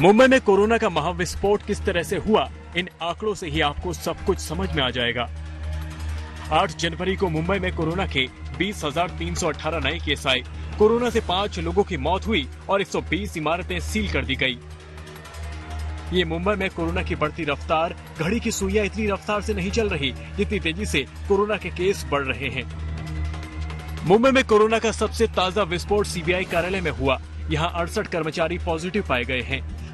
मुंबई में कोरोना का महाविस्फोट किस तरह से हुआ, इन आंकड़ों से ही आपको सब कुछ समझ में आ जाएगा। 8 जनवरी को मुंबई में कोरोना के 20,318 नए केस आए। कोरोना से 5 लोगों की मौत हुई और 120 इमारतें सील कर दी गई। ये मुंबई में कोरोना की बढ़ती रफ्तार, घड़ी की सुइयां इतनी रफ्तार से नहीं चल रही जितनी तेजी से कोरोना के केस बढ़ रहे हैं। मुंबई में कोरोना का सबसे ताजा विस्फोट सीबीआई कार्यालय में हुआ। यहाँ 68 कर्मचारी पॉजिटिव पाए गए हैं।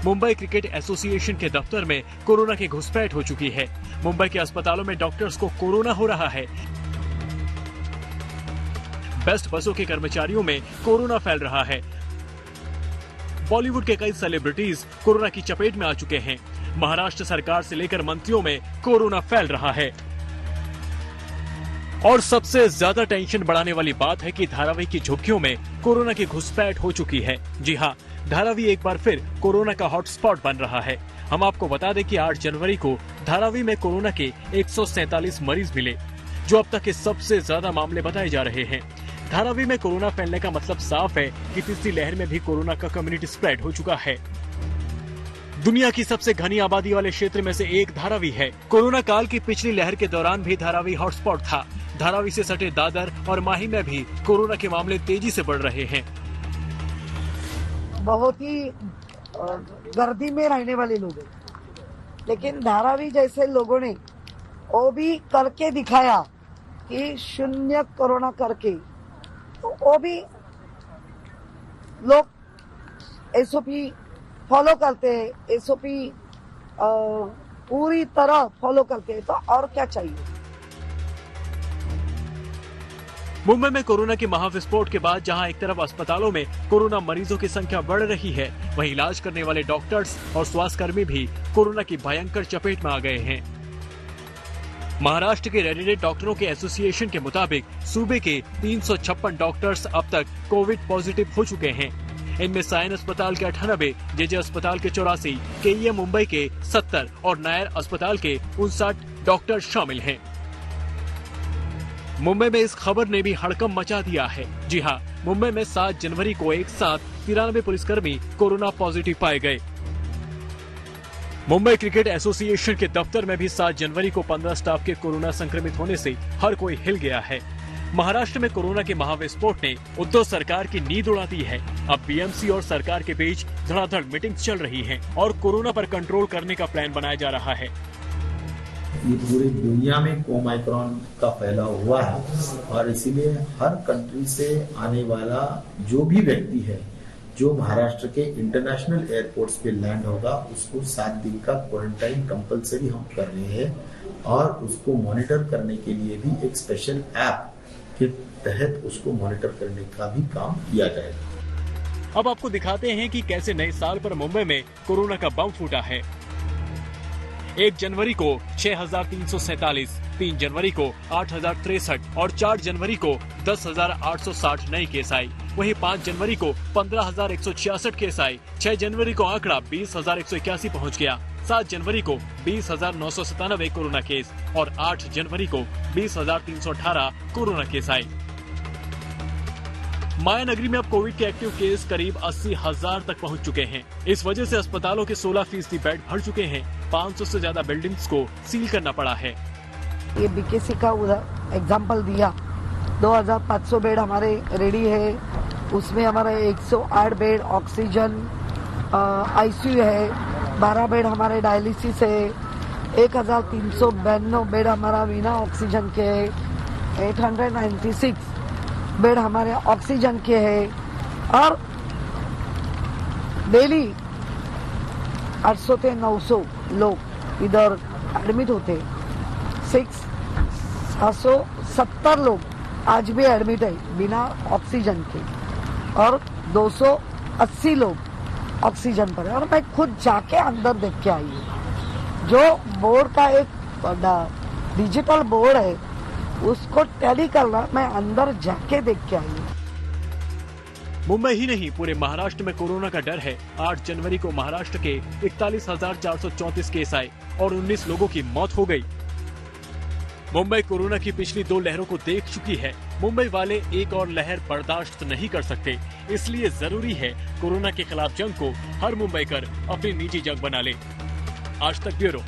मुंबई क्रिकेट एसोसिएशन के दफ्तर में कोरोना की घुसपैठ हो चुकी है। मुंबई के अस्पतालों में डॉक्टर्स को कोरोना हो रहा है। बेस्ट बसों के कर्मचारियों में कोरोना फैल रहा है। बॉलीवुड के कई सेलिब्रिटीज कोरोना की चपेट में आ चुके हैं। महाराष्ट्र सरकार से लेकर मंत्रियों में कोरोना फैल रहा है। और सबसे ज्यादा टेंशन बढ़ाने वाली बात है कि धारावी की झुग्गियों में कोरोना की घुसपैठ हो चुकी है। जी हाँ, धारावी एक बार फिर कोरोना का हॉटस्पॉट बन रहा है। हम आपको बता दें कि 8 जनवरी को धारावी में कोरोना के 147 मरीज मिले, जो अब तक के सबसे ज्यादा मामले बताए जा रहे हैं। धारावी में कोरोना फैलने का मतलब साफ है कि तीसरी लहर में भी कोरोना का कम्युनिटी स्प्रेड हो चुका है। दुनिया की सबसे घनी आबादी वाले क्षेत्र में से एक धारावी है। कोरोना काल की पिछली लहर के दौरान भी धारावी हॉटस्पॉट था। धारावी से सटे दादर और माही में भी कोरोना के मामले तेजी से बढ़ रहे हैं। बहुत ही गर्दी में रहने वाले लोग हैं, लेकिन धारावी जैसे लोगों ने वो भी करके दिखाया कि शून्य कोरोना करके, तो वो भी लोग एसओपी फॉलो करते हैं, एसओपी पूरी तरह फॉलो करते हैं, तो और क्या चाहिए। मुंबई में कोरोना के महाविस्फोट के बाद जहां एक तरफ अस्पतालों में कोरोना मरीजों की संख्या बढ़ रही है, वहीं इलाज करने वाले डॉक्टर्स और स्वास्थ्यकर्मी भी कोरोना की भयंकर चपेट में आ गए हैं। महाराष्ट्र के रेजिडेंट डॉक्टरों के एसोसिएशन के मुताबिक सूबे के 356 डॉक्टर्स अब तक कोविड पॉजिटिव हो चुके हैं। इनमें साइन अस्पताल के 98, जेजे अस्पताल के 84, केईएम मुंबई के 70 और नायर अस्पताल के 59 डॉक्टर शामिल हैं। मुंबई में इस खबर ने भी हड़कंप मचा दिया है। जी हाँ, मुंबई में 7 जनवरी को एक साथ 93 पुलिसकर्मी कोरोना पॉजिटिव पाए गए। मुंबई क्रिकेट एसोसिएशन के दफ्तर में भी 7 जनवरी को 15 स्टाफ के कोरोना संक्रमित होने से हर कोई हिल गया है। महाराष्ट्र में कोरोना के महाविस्फोट ने उद्धव सरकार की नींद उड़ा दी है। अब बीएमसी और सरकार के बीच धड़ाधड़ मीटिंग्स चल रही हैं और कोरोना पर कंट्रोल करने का प्लान बनाया जा रहा है। ये पूरी दुनिया में ओमाइक्रॉन का फैलाव हुआ है और इसीलिए हर कंट्री से आने वाला जो भी व्यक्ति है जो महाराष्ट्र के इंटरनेशनल एयरपोर्ट्स पे लैंड होगा, उसको 7 दिन का क्वारंटाइन कंपलसरी हम कर रहे हैं और उसको मॉनिटर करने के लिए भी एक स्पेशल ऐप के तहत उसको मॉनिटर करने का भी काम किया जाएगा। अब आपको दिखाते हैं कि कैसे नए साल पर मुंबई में कोरोना का बम फूटा है। 1 जनवरी को 6,347, 3 जनवरी को 8,063 और 4 जनवरी को 10,860 नए केस आए। वहीं 5 जनवरी को 15,166 केस आए। 6 जनवरी को आंकड़ा 20,181 पहुंच गया। 7 जनवरी को 20,997 कोरोना केस और 8 जनवरी को 20,318 कोरोना केस आए। माया नगरी में अब कोविड के एक्टिव केस करीब 80,000 तक पहुंच चुके हैं। इस वजह से अस्पतालों के 16% बेड भर चुके हैं। 500 से ज्यादा बिल्डिंग्स को सील करना पड़ा है। ये बीकेसी का उधर एग्जाम्पल दिया, 2,500 बेड हमारे रेडी है, उसमें हमारा 108 बेड ऑक्सीजन आईसीयू है, 12 बेड हमारे डायलिसिस है, 1,392 बेड हमारा बिना ऑक्सीजन के है, 896 बेड हमारे ऑक्सीजन के है और डेली 800 से 900 लोग इधर एडमिट होते। 670 लोग आज भी एडमिट है बिना ऑक्सीजन के और 280 लोग ऑक्सीजन पर है। और मैं खुद जाके अंदर देख के आई हूँ। जो बोर्ड का एक डिजिटल बोर्ड है उसको टैली करना, मैं अंदर जाके देख के आई हूँ। मुंबई ही नहीं, पूरे महाराष्ट्र में कोरोना का डर है। 8 जनवरी को महाराष्ट्र के 41,434 केस आए और 19 लोगों की मौत हो गई। मुंबई कोरोना की पिछली 2 लहरों को देख चुकी है। मुंबई वाले एक और लहर बर्दाश्त नहीं कर सकते, इसलिए जरूरी है कोरोना के खिलाफ जंग को हर मुंबईकर अपनी निजी जंग बना ले। आज तक ब्यूरो।